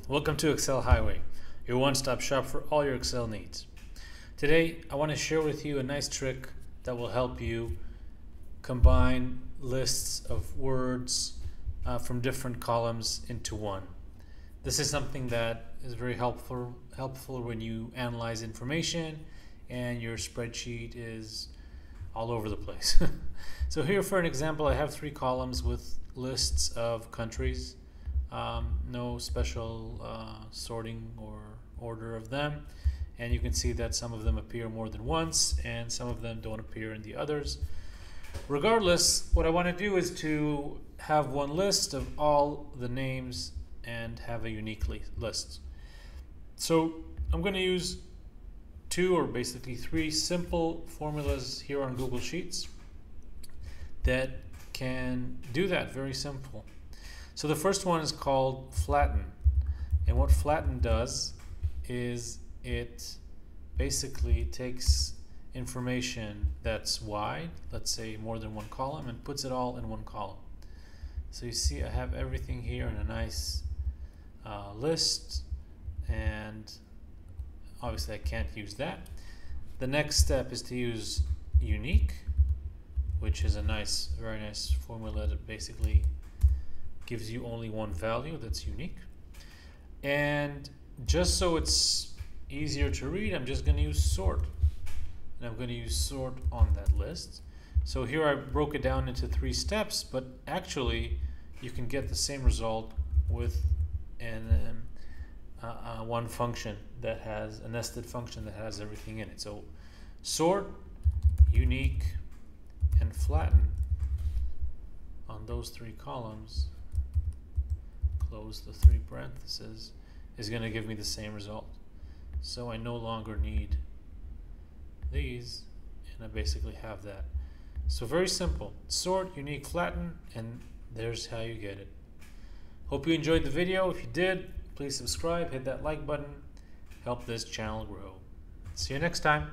Welcome to Excel Highway, your one-stop shop for all your Excel needs. Today, I want to share with you a nice trick that will help you combine lists of words from different columns into one. This is something that is very helpful when you analyze information and your spreadsheet is all over the place. So here for an example, I have 3 columns with lists of countries. No special sorting or order of them, and you can see that some of them appear more than once and some of them don't appear in the others. Regardless, what I want to do is to have one list of all the names and have a unique list. So I'm going to use 2 or basically 3 simple formulas here on Google Sheets that can do that. Very simple. So the first one is called flatten, and what flatten does is it basically takes information that's wide, let's say more than one column, and puts it all in one column. So you see I have everything here in a nice list, and obviously I can't use that. The next step is to use unique, which is a very nice formula that basically gives you only one value that's unique. And just so it's easier to read, I'm just going to use sort. And I'm going to use sort on that list. So here I broke it down into 3 steps, but actually you can get the same result with one function that has a nested function that has everything in it. So sort, unique, and flatten on those 3 columns, close the 3 parentheses, is going to give me the same result. So I no longer need these, and I basically have that. So very simple. Sort, unique, flatten, and there's how you get it. Hope you enjoyed the video. If you did, please subscribe, hit that like button, help this channel grow. See you next time.